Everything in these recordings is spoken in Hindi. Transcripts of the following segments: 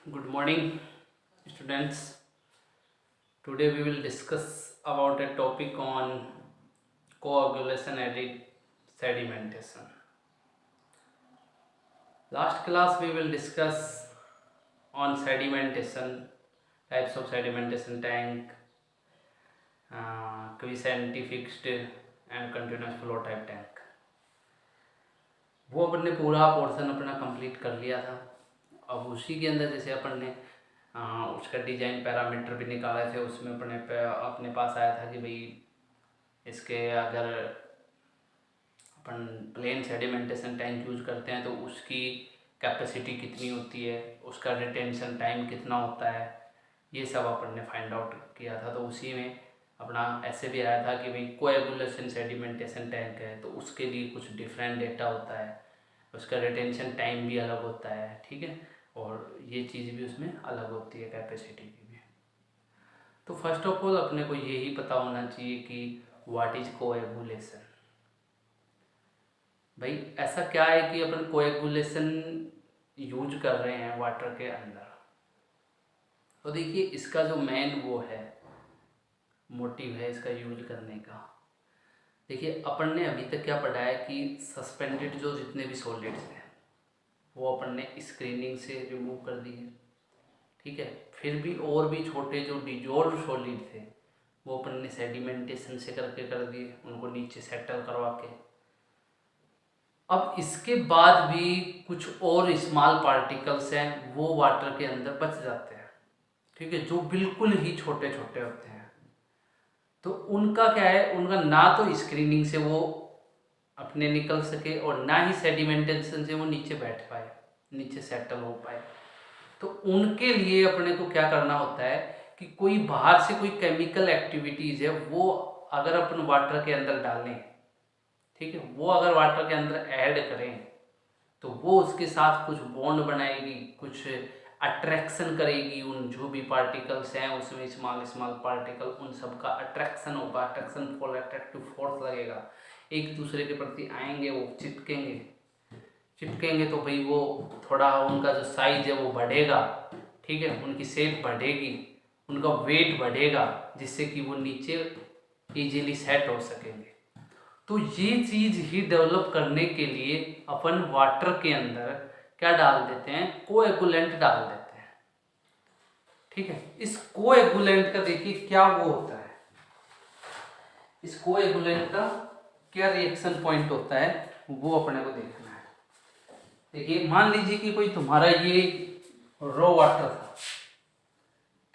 Good morning, students. Today we will discuss about a topic on coagulation and sedimentation. Last class we will discuss on sedimentation, types of sedimentation tank, quiescent, fixed and continuous flow type tank. वो अपन ने पूरा पोर्शन अपना कंप्लीट कर लिया था। अब उसी के अंदर जैसे अपन ने उसका डिजाइन पैरामीटर भी निकाले थे, उसमें अपने पास आया था कि भाई इसके अगर अपन प्लेन सेडिमेंटेशन टैंक यूज करते हैं तो उसकी कैपेसिटी कितनी होती है, उसका रिटेंशन टाइम कितना होता है, ये सब अपन ने फाइंड आउट किया था। तो उसी में अपना ऐसे भी आया था कि भाई कोएगुलेशन सेडिमेंटेशन टैंक है तो उसके लिए कुछ डिफरेंट डेटा होता है, उसका रिटेंशन टाइम भी अलग होता है, ठीक है, और ये चीज़ भी उसमें अलग होती है कैपेसिटी की भी। तो फर्स्ट ऑफ ऑल अपने को यही पता होना चाहिए कि व्हाट इज कोएगुलेशन। भाई ऐसा क्या है कि अपन कोएगुलेशन यूज कर रहे हैं वाटर के अंदर। तो देखिए इसका जो मेन वो है मोटिव है इसका यूज करने का। देखिए अपन ने अभी तक क्या पढ़ा है कि सस्पेंडेड जो जितने भी सॉलिड्स हैं वो अपन ने स्क्रीनिंग से रिमूव कर दिए, ठीक है। फिर भी और भी छोटे जो डिजोल्व सॉलिड थे वो अपन ने सेडिमेंटेशन से करके कर दिए, उनको नीचे सेटल करवा के। अब इसके बाद भी कुछ और स्मॉल पार्टिकल्स हैं वो वाटर के अंदर बच जाते हैं, ठीक है, जो बिल्कुल ही छोटे छोटे होते हैं। तो उनका क्या है, उनका ना तो स्क्रीनिंग से वो अपने निकल सके और ना ही सेडिमेंटेशन से वो नीचे बैठ पाए, नीचे सेटल हो पाए। तो उनके लिए अपने को क्या करना होता है कि कोई बाहर से कोई केमिकल एक्टिविटीज़ है वो अगर अपन वाटर के अंदर डालें, ठीक है, वो अगर वाटर के अंदर ऐड करें तो वो उसके साथ कुछ बॉन्ड बनाएगी, कुछ अट्रैक्शन करेगी, उन जो भी पार्टिकल्स हैं उसमें स्मॉल स्मॉल पार्टिकल, उन सब का अट्रैक्शन होगा, अट्रैक्शन फॉर अट्रैक्टिव फोर्स लगेगा, एक दूसरे के प्रति आएंगे, वो चिपकेंगे। चिपकेंगे तो भाई वो थोड़ा उनका जो साइज है वो बढ़ेगा, ठीक है, उनकी शेप बढ़ेगी, उनका वेट बढ़ेगा, जिससे कि वो नीचे इजीली सेट हो सकेंगे। तो ये चीज़ ही डेवलप करने के लिए अपन वाटर के अंदर क्या डाल देते हैं, कोएगुलेंट डाल देते हैं, ठीक है। इस कोएगुलेंट का देखिए क्या वो होता है, इस कोएगुलेंट का क्या रिएक्शन पॉइंट होता है वो अपने को देखना है। देखिए मान लीजिए कि कोई तुम्हारा ये रो वाटर था,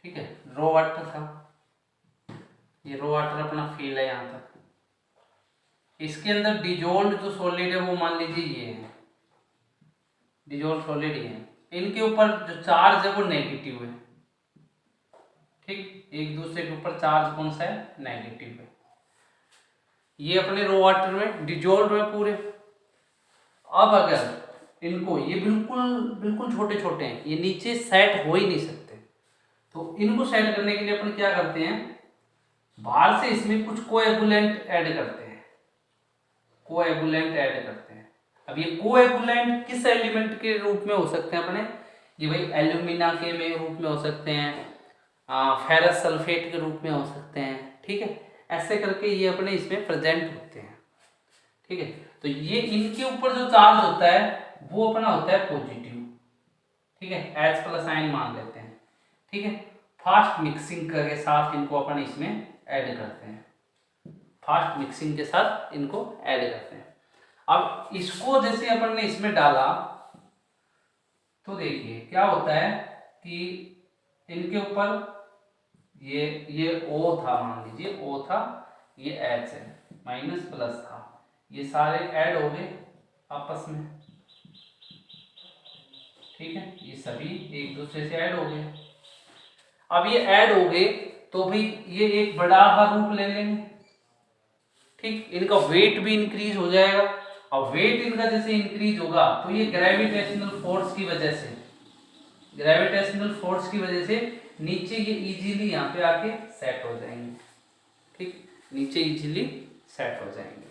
ठीक है, रो वाटर था, ये रो वाटर अपना फील है यहाँ तक। इसके अंदर डिजोल्व जो सॉलिड है वो मान लीजिए ये है, डिजोल्व सॉलिड ही है, इनके ऊपर जो चार्ज है वो नेगेटिव है, ठीक, एक दूसरे के ऊपर चार्ज कौन सा है, नेगेटिव है। ये अपने रो वाटर में डिजोल्व है पूरे। अब अगर इनको, ये बिल्कुल बिल्कुल छोटे छोटे हैं, ये नीचे सेट हो ही नहीं सकते, तो इनको सेट करने के लिए अपन क्या करते हैं, बाहर से इसमें कुछ कोएगुलेंट ऐड करते हैं, कोएगुलेंट ऐड करते हैं। अब ये कोएगुलेंट किस एलिमेंट के रूप में हो सकते हैं अपने, ये भाई एल्यूमिना के में रूप में हो सकते हैं, फेरस सल्फेट के रूप में हो सकते हैं, ठीक है, ऐसे करके ये अपने इसमें प्रेजेंट होते हैं, ठीक है। तो ये इनके ऊपर जो चार्ज होता है वो अपना होता है पॉजिटिव, ठीक है, H प्लस आयन मान लेते हैं, ठीक है। फास्ट मिक्सिंग के साथ इनको अपन इसमें ऐड करते हैं, फास्ट मिक्सिंग के साथ इनको ऐड करते हैं। अब इसको जैसे अपन ने इसमें डाला तो देखिए क्या होता है कि इनके ऊपर ये O था, मान लीजिए O था, ये H है, माइनस प्लस था, ये सारे ऐड हो गए आपस में, ठीक है, ये सभी एक दूसरे से ऐड हो गए। अब ये ऐड हो गए तो भाई ये एक बड़ा रूप ले लेंगे, ठीक, इनका वेट भी इंक्रीज हो जाएगा। और वेट इनका जैसे इंक्रीज होगा तो ये ग्रेविटेशनल फोर्स की वजह से, ग्रेविटेशनल फोर्स की वजह से नीचे ये इजीली यहाँ पे आके सेट हो जाएंगे, ठीक, नीचे इजीली सेट हो जाएंगे।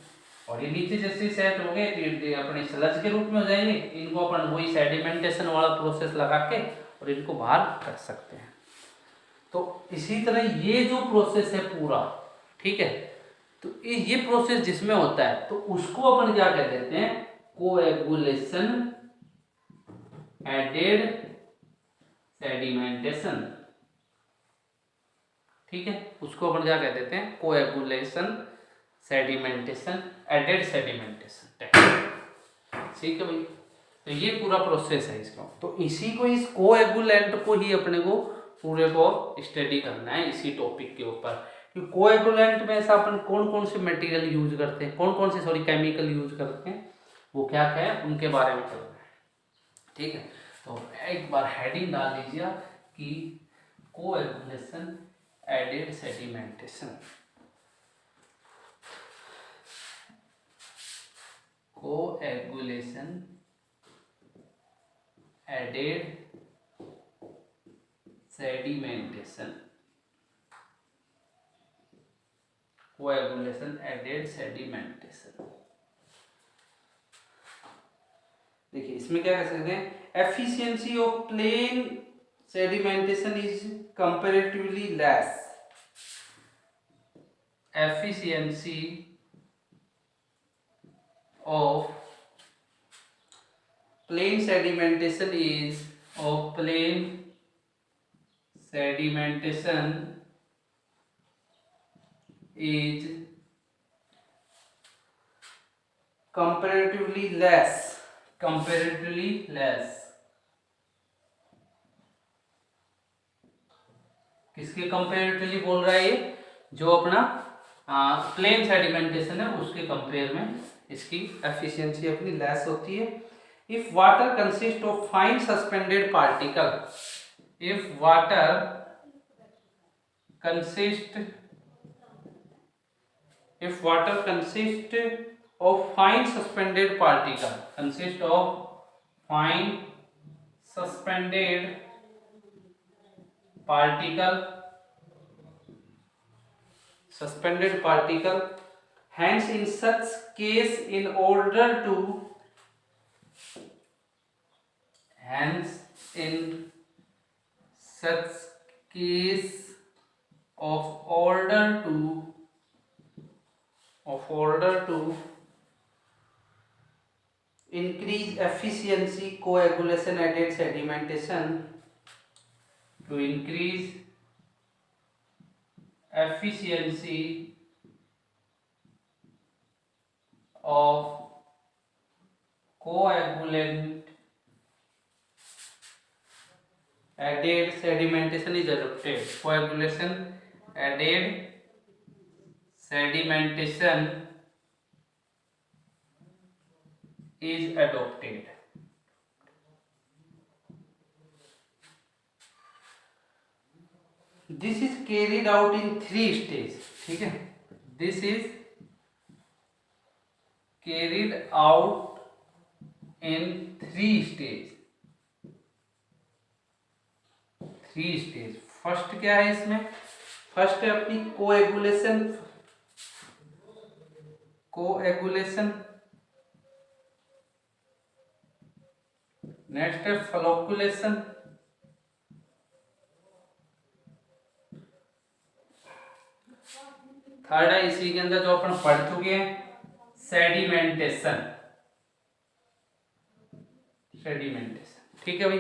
और ये नीचे जैसे सेट हो गए तो ये अपने स्लज के रूप में हो जाएंगे, इनको अपन वही सेडिमेंटेशन वाला प्रोसेस लगा के और इनको बाहर कर सकते हैं। तो इसी तरह ये जो प्रोसेस है पूरा, ठीक है, तो ये प्रोसेस जिसमें होता है तो उसको अपन क्या कह देते हैं, कोएगुलेशन एडेड सेडिमेंटेशन, ठीक है, उसको अपन क्या कह देते हैं, कोएगुलेशन सेडिमेंटेशन एडेड सेडिमेंटेशन, ठीक है भाई। तो ये पूरा प्रोसेस है इसका, तो इसी को, इस कोएगुलेंट को ही अपने को पूरे को स्टडी करना है इसी टॉपिक के ऊपर कि कोएगुलेंट में ऐसा अपन कौन कौन से मटेरियल यूज करते हैं, कौन कौन से सॉरी केमिकल यूज करते हैं, वो क्या क्या है उनके बारे में करना है, ठीक है। तो एक बार हेडिंग डाल दीजिए कि coagulation aided sedimentation, coagulation aided sedimentation, coagulation aided sedimentation. देखिए इसमें क्या कह सकते हैं, efficiency of plain sedimentation is comparatively less, efficiency of plain sedimentation is of plain sedimentation is comparatively less, comparatively less, किसके कंपेरेटिवली बोल रहा है ये, जो अपना प्लेन सेडिमेंटेशन है उसके कंपेयर में इसकी एफिशिएंसी अपनी लेस होती है। If water consist of fine suspended particle, if water consist of fine suspended particle, consist of fine suspended particle, hence in such case in order to, hence in such case of order to increase efficiency coagulation aided sedimentation, to increase efficiency of coagulant aided sedimentation is adopted, coagulation aided sedimentation is adopted। This is carried out in 3 stages, ठीक है, this is carried out in 3 stages, 3 stage. First क्या है इसमें, फर्स्ट है अपनी कोएगुलेशन, नेक्स्ट है फ्लोकुलेशन, थर्ड है इसी के अंदर जो अपन पढ़ चुके हैं सेडिमेंटेशन, ठीक है भाई।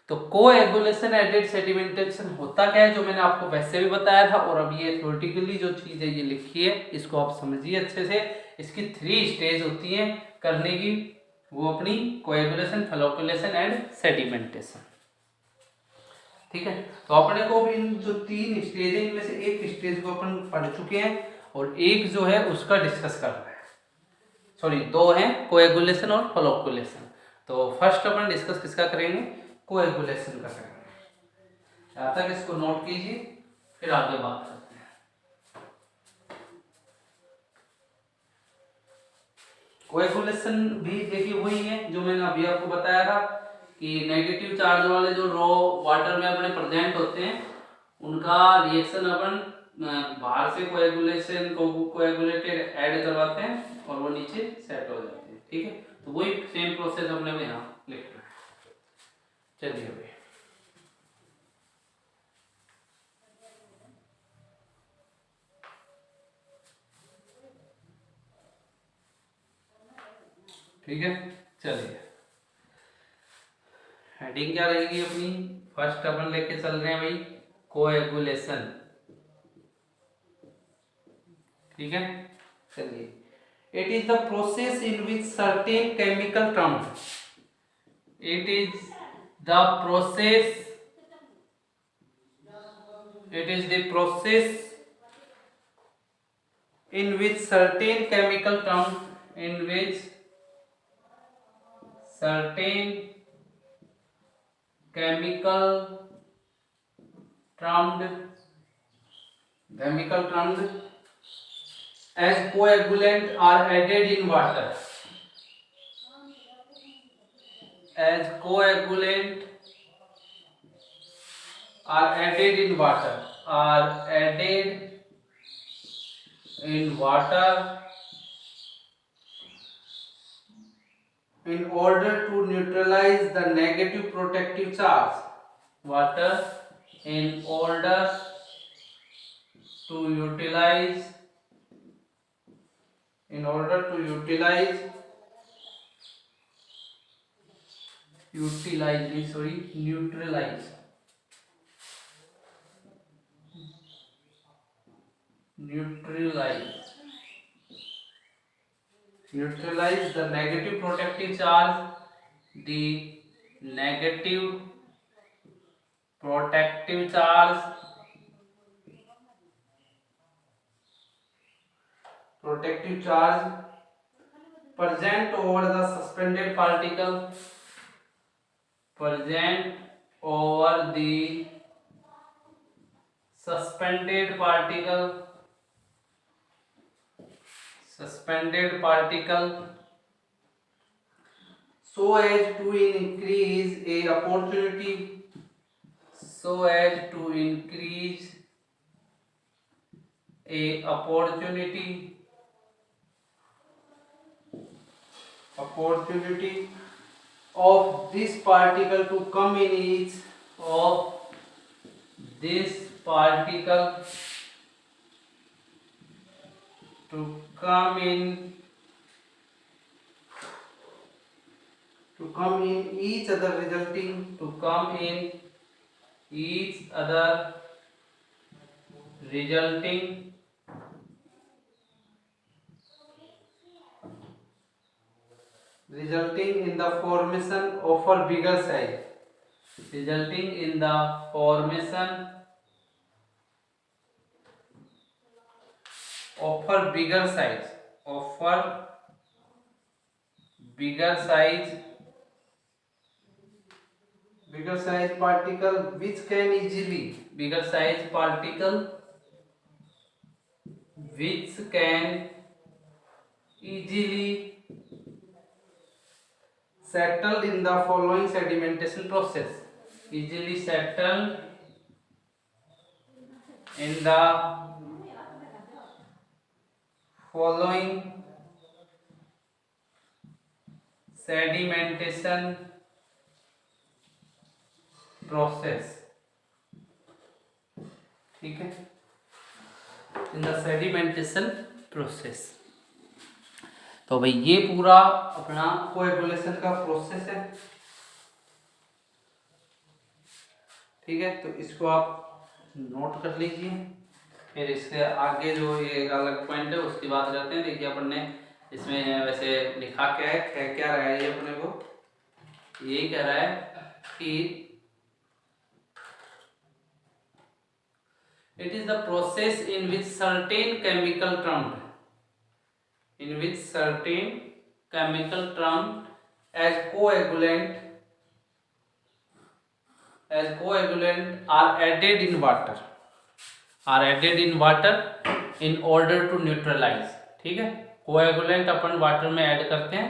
तो कोएगुलेशन एडेड सेडिमेंटेशन होता क्या है, जो मैंने आपको वैसे भी बताया था, और अब ये थ्योरेटिकली जो चीज है ये लिखी है, इसको आप समझिए अच्छे से। इसकी 3 स्टेज होती हैं करने की, वो अपनी कोएगुलेशन, फ्लोकुलेशन एंड सेडिमेंटेशन, ठीक है। तो अपने को इन जो 3 स्टेज है इनमें से एक स्टेज को अपन पढ़ चुके हैं और एक जो है उसका डिस्कस कर रहे हैं, सॉरी 2 हैं, कोएगुलेशन और फ्लोकुलेशन। तो फर्स्ट अपन डिस्कस किसका करेंगे, कोएगुलेशन का करेंगे। यहाँ तक इसको नोट कीजिए, फिर आगे बात करते हैं। कोएगुलेशन भी देखिए वही है जो मैंने अभी आपको बताया था कि नेगेटिव चार्ज वाले जो रॉ वाटर में अपने प्रेजेंट होते हैं उनका रिएक्शन अपन बाहर से कोएगुलेटेड ऐड करवाते हैं और वो नीचे सेट हो जाते हैं, ठीक है। तो वही सेम प्रोसेस अपने में यहाँ लिखना है। चलिए भाई ठीक है, चलिए हेडिंग क्या रहेगी अपनी। फर्स्ट अपन लेके चल रहे हैं भाई कोएगुलेशन। ठीक है, चलिए। It is the process in which certain chemical terms, it is the process, it is the process in which certain chemical terms, in which certain chemical termed as coagulant are added in water, as coagulant are added in water, are added in water in order to neutralize the negative protective charge. Water in order to utilize, in order to utilize neutralize the negative protective charge, the negative protective charge present over the suspended particle, present over the suspended particle so as to increase a opportunity, so as to increase a opportunity of this particle to come in each, of this particle to come in each other, resulting to come in each other, resulting in the formation of a bigger size, resulting in the formation of a bigger size, of a bigger size particle which can easily, bigger size particle which can easily settled in the following sedimentation process, easily settled in the following sedimentation process, ठीक है, in the sedimentation process। तो भाई ये पूरा अपना कोएगुलेशन का प्रोसेस है, ठीक है। तो इसको आप नोट कर लीजिए, फिर इसके आगे जो ये अलग पॉइंट है उसकी बात करते हैं। देखिए अपन ने इसमें वैसे लिखा क्या है, क्या रहा है ये अपने को, यही कह रहा है कि it is the process in which certain chemical termed as coagulant are added in water in order to neutralize, ठीक है। कोएगुलेंट अपन वाटर में ऐड करते हैं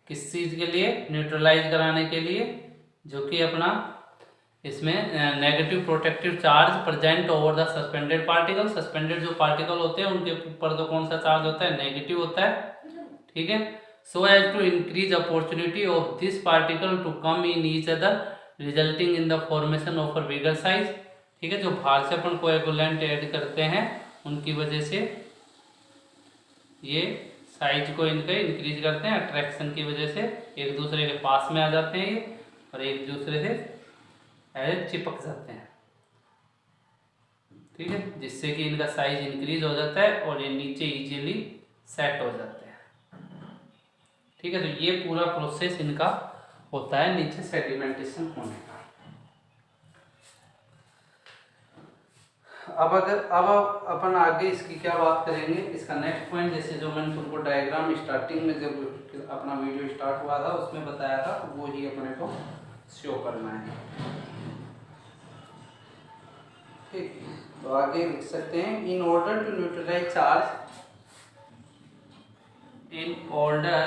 किस चीज के लिए, न्यूट्रलाइज कराने के लिए, जो कि अपना इसमें negative protective charge present over the suspended particle. Suspended जो पार्टिकल होते हैं उनके ऊपर तो कौन सा चार्ज होता है, नेगेटिव होता है, ठीक है। So as to increase opportunity of this particle to come in each other, resulting in the formation of a bigger size, ठीक है। जो बाहर से अपन कोएगुलेंट ऐड करते हैं उनकी वजह से ये साइज को इनके इंक्रीज करते हैं, अट्रैक्शन की वजह से एक दूसरे के पास में आ जाते हैं ये, और एक दूसरे से ऐसे चिपक जाते हैं। ठीक है, जिससे कि इनका साइज इंक्रीज हो जाता है और ये नीचे इजीली सेट हो जाते हैं। ठीक है, तो ये पूरा प्रोसेस इनका होता है नीचे सेडिमेंटेशन होने का। अब अपन आगे इसकी क्या बात करेंगे, इसका नेक्स्ट पॉइंट, जैसे जो मैंने तुमको डायग्राम स्टार्टिंग में जब अपना वीडियो स्टार्ट हुआ था उसमें बताया था, वो ही अपने को शो करना है। ठीक, तो आगे लिख सकते हैं, in order to neutralise charge, in order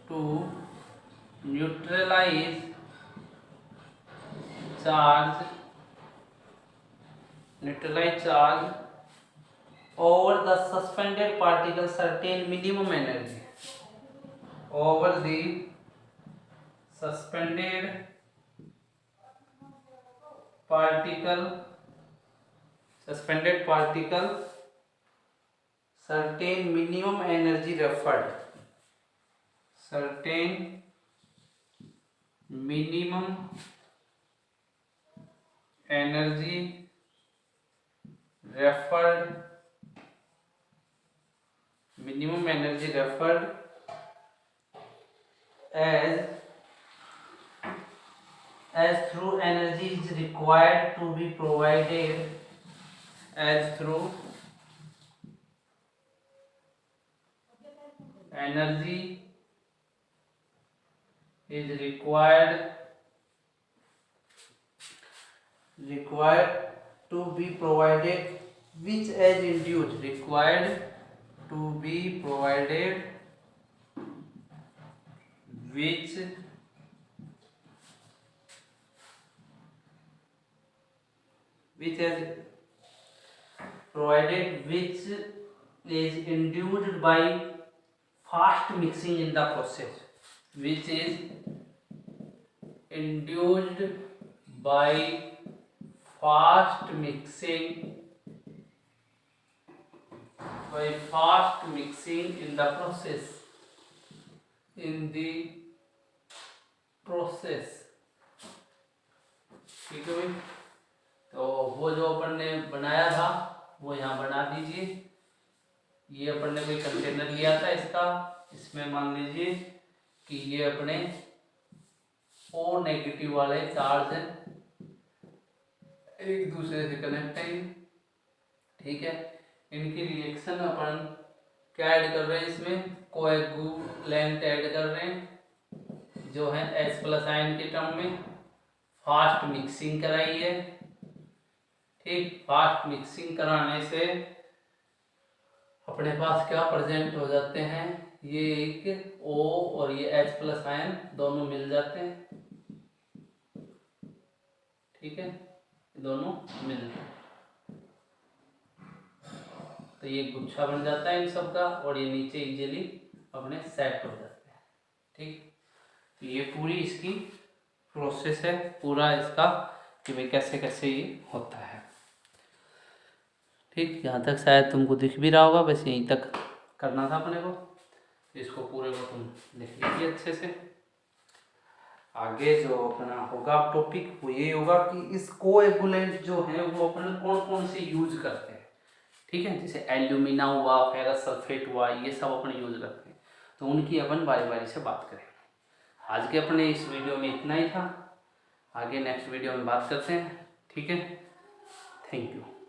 to neutralise charge over the suspended particle certain minimum energy, over the suspended particle certain minimum energy referred, certain minimum energy referred as through energy is required to be provided, as through energy is required to be provided, which as induced, required to be provided, which as provided, which is induced by fast mixing in the process, which is induced by fast mixing in the process, ठीक है भाई। तो वो जो अपन ने बनाया था वो यहाँ बना दीजिए। ये अपन ने कोई कंटेनर लिया था इसका, इसमें मान लीजिए कि ये अपने O नेगेटिव वाले चार्ज हैं, एक दूसरे से कनेक्ट है। ठीक है, इनकी रिएक्शन अपन क्या ऐड कर रहे हैं, इसमें कोएगुलेंट ऐड कर रहे हैं जो है H+ आयन के टर्म में। फास्ट मिक्सिंग कराई है। ठीक, फास्ट मिक्सिंग कराने से अपने पास क्या प्रेजेंट हो जाते हैं, ये एक O और ये H+ आयन दोनों मिल जाते हैं। ठीक है, दोनों मिल जाते हैं तो ये गुच्छा बन जाता है इन सब का, और ये नीचे इजीली अपने सेट हो जाते हैं। ठीक, तो ये पूरी इसकी प्रोसेस है, पूरा इसका कि भाई कैसे कैसे ये होता है। ठीक, यहाँ तक शायद तुमको दिख भी रहा होगा, बस यहीं तक करना था अपने को। इसको पूरे को तुम लिख लीजिए अच्छे से। आगे जो अपना होगा टॉपिक वो ये होगा कि इस कोएगुलेंट जो है वो अपन कौन कौन से यूज करते हैं। ठीक है, जैसे एल्यूमिना हुआ, फेरस सल्फेट हुआ, ये सब अपन यूज करते हैं, तो उनकी अपन बारी बारी से बात करेंगे। आज के अपने इस वीडियो में इतना ही था, आगे नेक्स्ट वीडियो में बात करते हैं। ठीक है, थैंक यू।